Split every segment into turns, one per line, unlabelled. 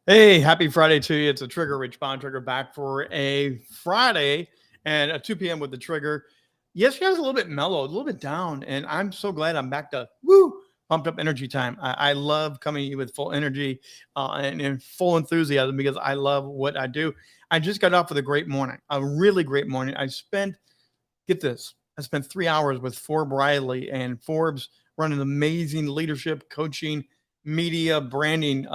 Hey, happy Friday to you. It's a Trigger Rich Bontrager back for a Friday and a 2 p.m. with the Trigger. Yesterday I was a little bit mellow, a little bit down, and I'm so glad I'm back to pumped up energy time. I love coming to you with full energy and full enthusiasm because I love what I do. I just got off with a great morning, a really great morning. Get this, I spent 3 hours with Forbes Riley, and Forbes run an amazing leadership, coaching, media, branding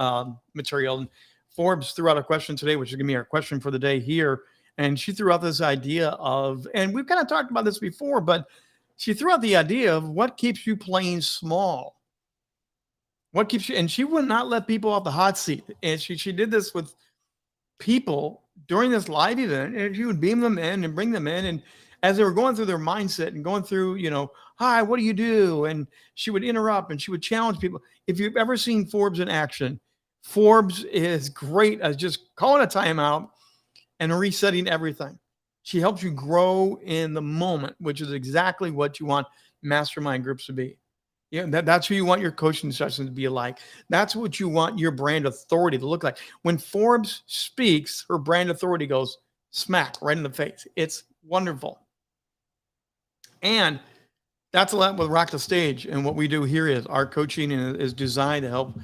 material. And Forbes threw out a question today, which is going to be our question for the day here. And she threw out this idea of, and we've kind of talked about this before, but she threw out the idea of what keeps you playing small. What keeps you, and she would not let people off the hot seat. And she did this with people during this live event, and she would beam them in and bring them in. And as they were going through their mindset and going through, hi, what do you do? And she would interrupt and she would challenge people. If you've ever seen Forbes in action, Forbes is great at just calling a timeout and resetting everything. She helps you grow in the moment, which is exactly what you want mastermind groups to be. Yeah, that's who you want your coaching sessions to be like. That's what you want your brand authority to look like. When Forbes speaks, her brand authority goes smack right in the face. It's wonderful. And that's a lot with Rock the Stage. And what we do here is our coaching is designed to help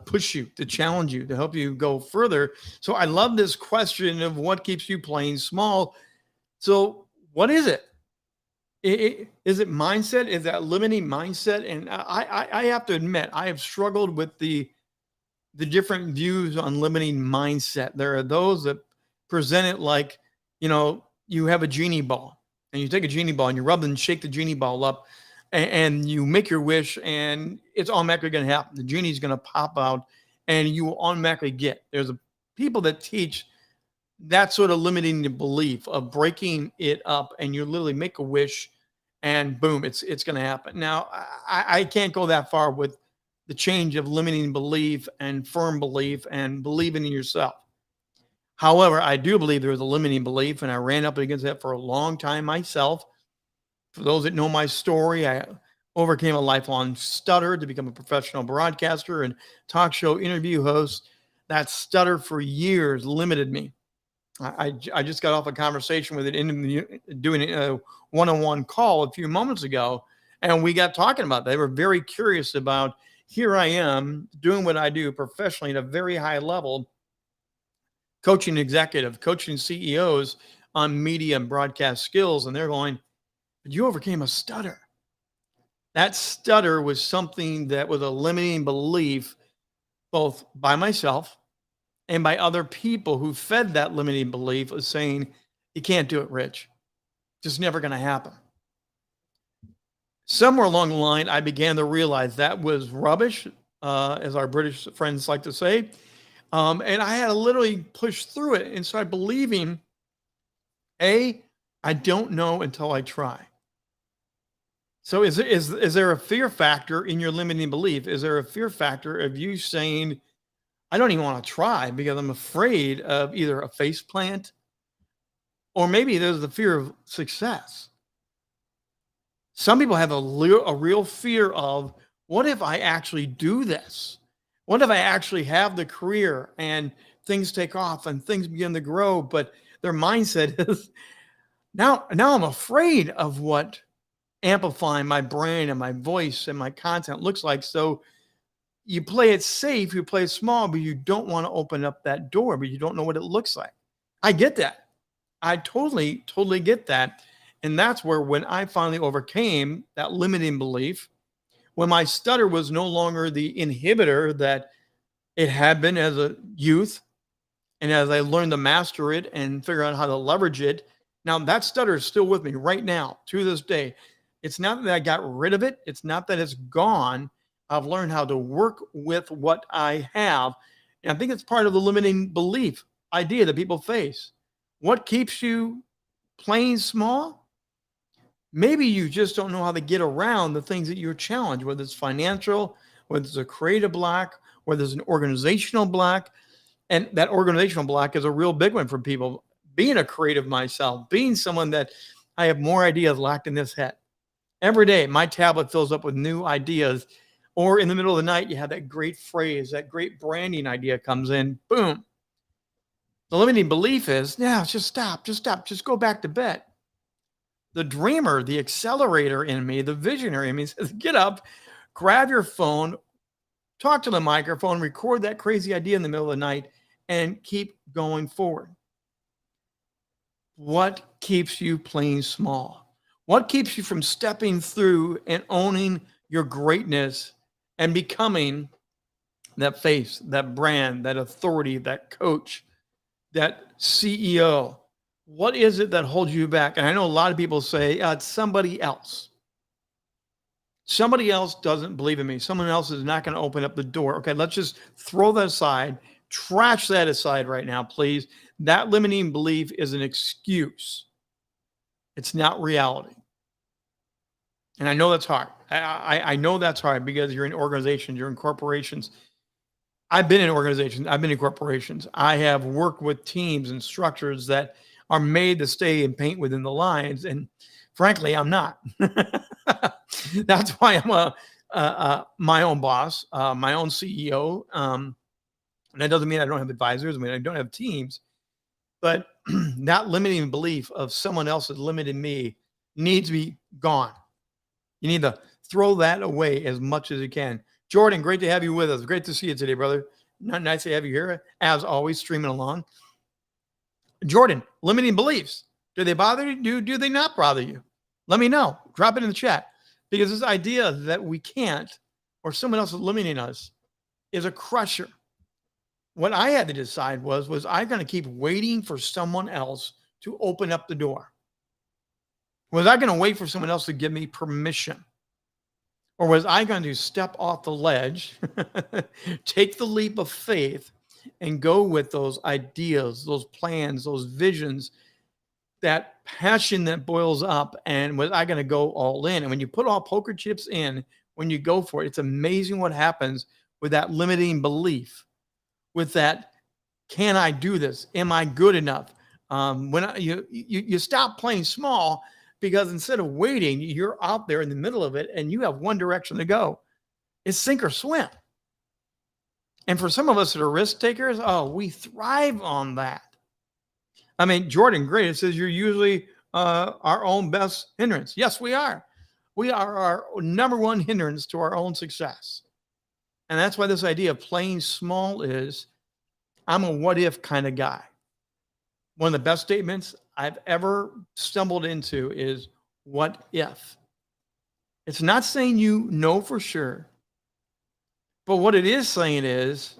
push you, to challenge you, to help you go further. So I love this question of what keeps you playing small. So what is it? Is it mindset? Is that limiting mindset? And I have to admit, I have struggled with the different views on limiting mindset. There are those that present it like, you have a genie ball and you take a genie ball and you rub and shake the genie ball up and you make your wish and it's automatically going to happen. The genie's going to pop out and you will automatically get. There's people that teach that sort of limiting the belief of breaking it up, and you literally make a wish and boom, it's going to happen. Now, I can't go that far with the change of limiting belief and firm belief and believing in yourself. However, I do believe there is a limiting belief, and I ran up against that for a long time myself. For those that know my story, I overcame a lifelong stutter to become a professional broadcaster and talk show interview host. That stutter for years limited me. I just got off a conversation with doing a one-on-one call a few moments ago, and we got talking about that. They were very curious about, here I am doing what I do professionally at a very high level, coaching executive, coaching CEOs on media and broadcast skills, and they're going, but you overcame a stutter. That stutter was something that was a limiting belief, both by myself and by other people who fed that limiting belief of saying, you can't do it, Rich. Just never going to happen. Somewhere along the line, I began to realize that was rubbish, as our British friends like to say. And I had to literally push through it and start believing, I don't know until I try. So is there a fear factor in your limiting belief? Is there a fear factor of you saying, I don't even want to try because I'm afraid of either a face plant, or maybe there's the fear of success. Some people have a real fear of, what if I actually do this? What if I actually have the career and things take off and things begin to grow, but their mindset is, now I'm afraid of what amplifying my brand and my voice and my content looks like. So you play it safe, you play it small, but you don't want to open up that door, but you don't know what it looks like. I get that. I totally get that. And that's where, when I finally overcame that limiting belief, when my stutter was no longer the inhibitor that it had been as a youth, and as I learned to master it and figure out how to leverage it, now that stutter is still with me right now to this day. It's not that I got rid of it. It's not that it's gone. I've learned how to work with what I have. And I think it's part of the limiting belief idea that people face. What keeps you playing small? Maybe you just don't know how to get around the things that you're challenged, whether it's financial, whether it's a creative block, whether it's an organizational block. And that organizational block is a real big one for people. Being a creative myself, being someone that I have more ideas locked in this head. Every day, my tablet fills up with new ideas Or in the middle of the night, you have that great phrase, that great branding idea comes in, boom. The limiting belief is, yeah, just stop, just go back to bed. The dreamer, the accelerator in me, the visionary in me says, get up, grab your phone, talk to the microphone, record that crazy idea in the middle of the night, and keep going forward. What keeps you playing small? What keeps you from stepping through and owning your greatness and becoming that face, that brand, that authority, that coach, that CEO? What is it that holds you back? And I know a lot of people say, it's somebody else. Somebody else doesn't believe in me. Someone else is not going to open up the door. Okay, let's just throw that aside. Trash that aside right now, please. That limiting belief is an excuse. It's not reality. And I know that's hard. I know that's hard because you're in organizations, you're in corporations. I've been in organizations, I've been in corporations. I have worked with teams and structures that are made to stay and paint within the lines. And frankly, I'm not. That's why I'm my own boss, my own CEO. And that doesn't mean I don't have advisors. I mean, I don't have teams. But that limiting belief of someone else is limiting me needs to be gone. You need to throw that away as much as you can. Jordan, great to have you with us. Great to see you today, brother. Nice to have you here, as always, streaming along. Jordan, limiting beliefs. Do they bother you? Do they not bother you? Let me know. Drop it in the chat. Because this idea that we can't, or someone else is limiting us, is a crusher. What I had to decide was I going to keep waiting for someone else to open up the door? Was I going to wait for someone else to give me permission? Or was I going to step off the ledge, take the leap of faith, and go with those ideas, those plans, those visions, that passion that boils up? And was I going to go all in? And when you put all poker chips in, when you go for it, it's amazing what happens with that limiting belief, with that, can I do this? Am I good enough? You stop playing small, because instead of waiting, you're out there in the middle of it and you have one direction to go. It's sink or swim. And for some of us that are risk takers, we thrive on that. I mean, Jordan, great. It says you're usually our own best hindrance. Yes, we are. We are our number one hindrance to our own success. And that's why this idea of playing small is, I'm a what if kind of guy. One of the best statements I've ever stumbled into is, what if? It's not saying you know for sure, but what it is saying is,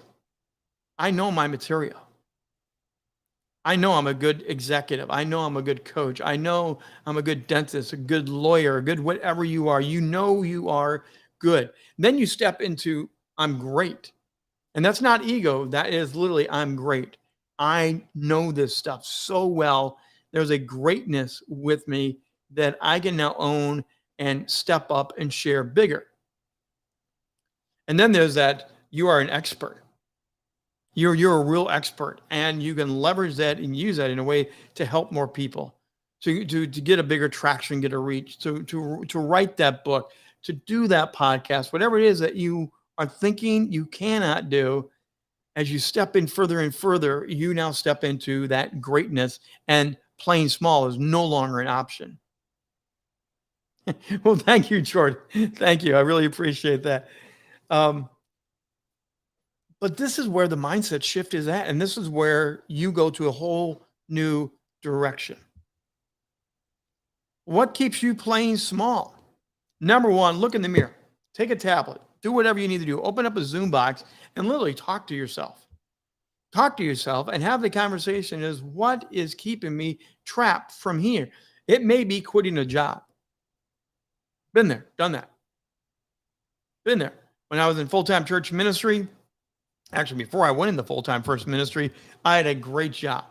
I know my material. I know I'm a good executive. I know I'm a good coach. I know I'm a good dentist, a good lawyer, a good whatever you are. You know you are good. Then you step into, I'm great. And that's not ego. That is literally, I'm great. I know this stuff so well. There's a greatness with me that I can now own and step up and share bigger. And then there's that, you are an expert. You're a real expert, and you can leverage that and use that in a way to help more people, to get a bigger traction, get a reach, to write that book, to do that podcast, whatever it is that you are thinking you cannot do. As you step in further and further, you now step into that greatness, and playing small is no longer an option. Well, thank you, Jordan. Thank you. I really appreciate that. But this is where the mindset shift is at. And this is where you go to a whole new direction. What keeps you playing small? Number one, look in the mirror. Take a tablet. Do whatever you need to do. Open up a Zoom box and literally talk to yourself. Talk to yourself and have the conversation is, what is keeping me trapped from here? It may be quitting a job. Been there, done that. Been there. When I was in full-time church ministry, actually before I went into full-time first ministry, I had a great job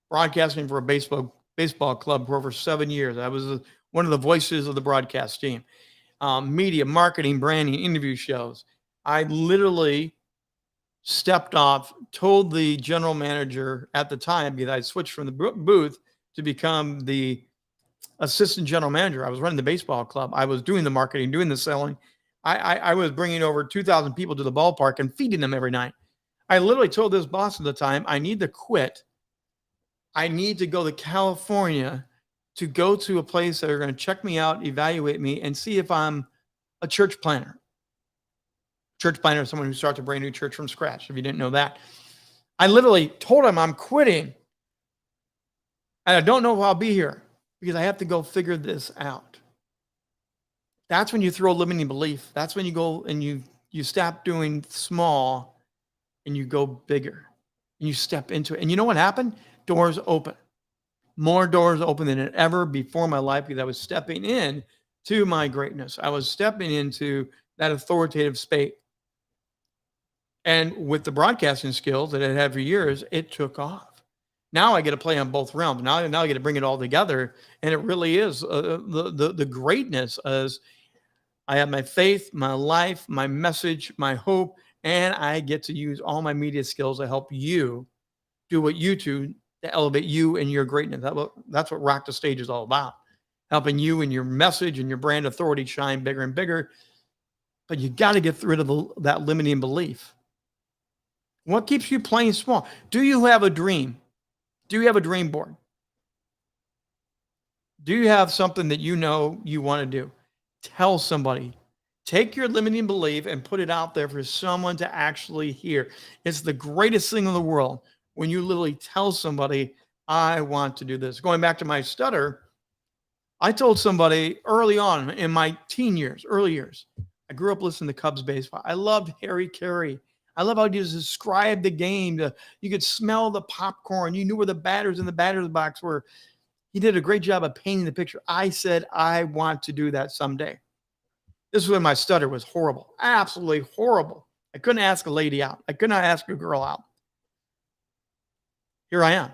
broadcasting for a baseball club for over 7 years. I was one of the voices of the broadcast team. Media, marketing, branding, interview shows. I literally stepped off, told the general manager at the time, because I switched from the booth to become the assistant general manager. I was running the baseball club. I was doing the marketing, doing the selling. I was bringing over 2,000 people to the ballpark and feeding them every night. I literally told this boss at the time, I need to quit. I need to go to California to go to a place that are going to check me out, evaluate me, and see if I'm a church planner. Church planner is someone who starts a brand new church from scratch, if you didn't know that. I literally told him I'm quitting. And I don't know if I'll be here because I have to go figure this out. That's when you throw limiting belief. That's when you go and you stop doing small and you go bigger and you step into it. And you know what happened? Doors open. More doors open than ever before in my life because I was stepping in to my greatness. I was stepping into that authoritative space. And with the broadcasting skills that I had for years, it took off. Now I get to play on both realms. Now I get to bring it all together. And it really is the greatness as I have my faith, my life, my message, my hope, and I get to use all my media skills to help you do what you do to elevate you and your greatness. That's what Rock the Stage is all about. Helping you and your message and your brand authority shine bigger and bigger. But you got to get rid of that limiting belief. What keeps you playing small? Do you have a dream? Do you have a dream board? Do you have something that you know you want to do? Tell somebody. Take your limiting belief and put it out there for someone to actually hear. It's the greatest thing in the world when you literally tell somebody, I want to do this. Going back to my stutter, I told somebody early on in my early years, I grew up listening to Cubs baseball. I loved Harry Carey. I love how he just described the game. You could smell the popcorn. You knew where the batters in the batter's box were. He did a great job of painting the picture. I said, I want to do that someday. This is when my stutter was horrible, absolutely horrible. I couldn't ask a lady out. I could not ask a girl out. Here I am,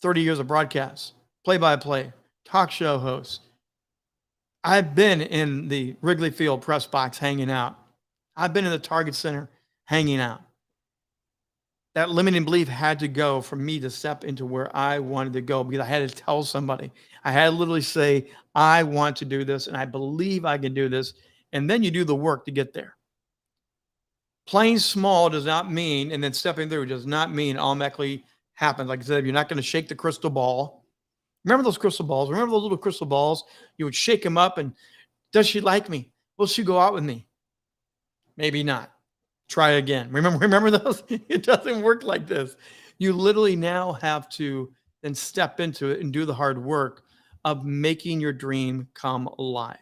30 years of broadcast, play-by-play, talk show host. I've been in the Wrigley Field press box hanging out. I've been in the Target Center hanging out. That limiting belief had to go for me to step into where I wanted to go because I had to tell somebody. I had to literally say, I want to do this and I believe I can do this. And then you do the work to get there. Playing small does not mean, and then stepping through does not mean automatically happens. Like I said, you're not going to shake the crystal ball. Remember those crystal balls? Remember those little crystal balls? You would shake them up and, does she like me? Will she go out with me? Maybe not. Try again. Remember those? It doesn't work like this. You literally now have to then step into it and do the hard work of making your dream come alive.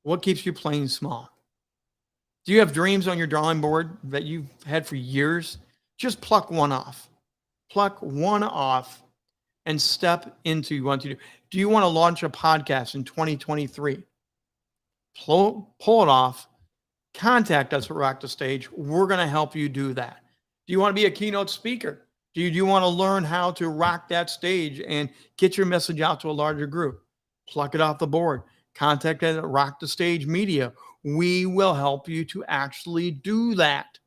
What keeps you playing small? Do you have dreams on your drawing board that you've had for years? Just pluck one off. Pluck one off and step into what you want to do. Do you want to launch a podcast in 2023? Pull it off. Contact us at Rock the Stage. We're going to help you do that. Do you want to be a keynote speaker? Do you want to learn how to rock that stage and get your message out to a larger group? Pluck it off the board. Contact us at Rock the Stage Media. We will help you to actually do that.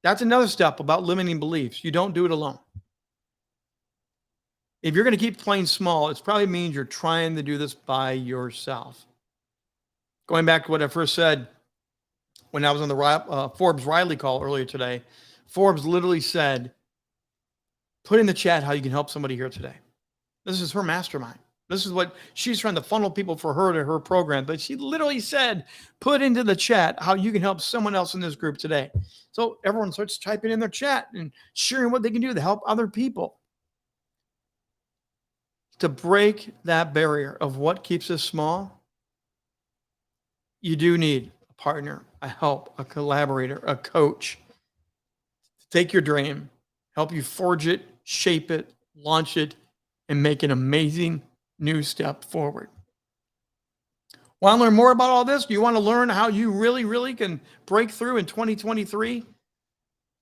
That's another step about limiting beliefs. You don't do it alone. If you're going to keep playing small, it probably means you're trying to do this by yourself. Going back to what I first said, when I was on the Forbes Riley call earlier today, Forbes literally said, put in the chat how you can help somebody here today. This is her mastermind. This is what she's trying to funnel people for her to her program. But she literally said, put into the chat how you can help someone else in this group today. So everyone starts typing in their chat and sharing what they can do to help other people. To break that barrier of what keeps us small, you do need a partner, a help, a collaborator, a coach. Take your dream, help you forge it, shape it, launch it, and make an amazing new step forward. Want to learn more about all this? Do you want to learn how you really can break through in 2023?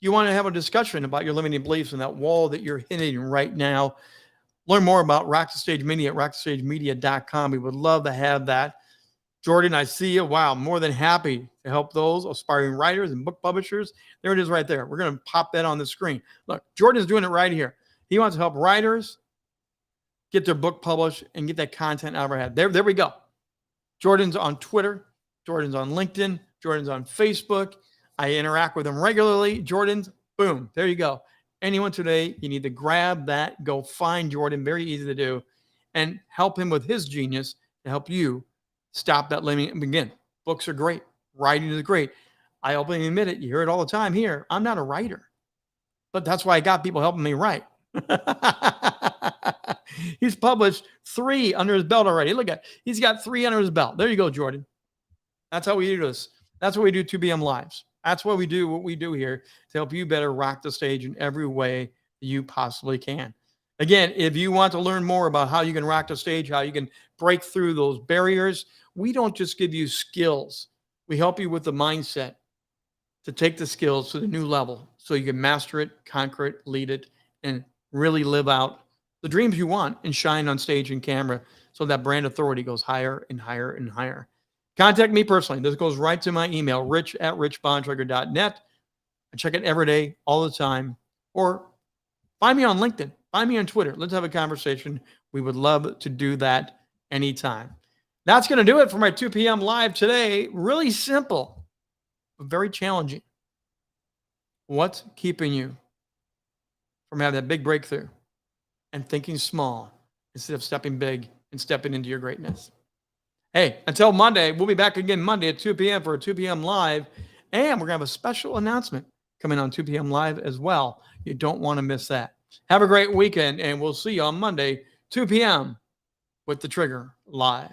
You want to have a discussion about your limiting beliefs and that wall that you're hitting right now? Learn more about Rock the Stage Media at rockthestagemedia.com. We would love to have that. Jordan, I see you. Wow, more than happy to help those aspiring writers and book publishers. There it is right there. We're going to pop that on the screen. Look, Jordan's doing it right here. He wants to help writers get their book published and get that content out of our head. There we go. Jordan's on Twitter. Jordan's on LinkedIn. Jordan's on Facebook. I interact with him regularly. Jordan's, boom, there you go. Anyone today, you need to grab that, go find Jordan, very easy to do, and help him with his genius to help you stop that limiting. Again, books are great. Writing is great. I openly admit it. You hear it all the time here. I'm not a writer, but that's why I got people helping me write. He's published 3 under his belt already. Look at, he's got 3 under his belt. There you go, Jordan. That's how we do this. That's what we do 2 p.m. lives. That's why we do what we do here to help you better rock the stage in every way you possibly can. Again, if you want to learn more about how you can rock the stage, how you can break through those barriers, we don't just give you skills. We help you with the mindset to take the skills to the new level so you can master it, conquer it, lead it, and really live out the dreams you want and shine on stage and camera so that brand authority goes higher and higher and higher. Contact me personally. This goes right to my email, rich@richbontrager.net. I check it every day, all the time. Or find me on LinkedIn. Find me on Twitter. Let's have a conversation. We would love to do that anytime. That's going to do it for my 2 p.m. live today. Really simple, but very challenging. What's keeping you from having that big breakthrough and thinking small instead of stepping big and stepping into your greatness? Hey, until Monday, we'll be back again Monday at 2 p.m. for a 2 p.m. live. And we're going to have a special announcement coming on 2 p.m. live as well. You don't want to miss that. Have a great weekend, and we'll see you on Monday, 2 p.m. with The Trigger live.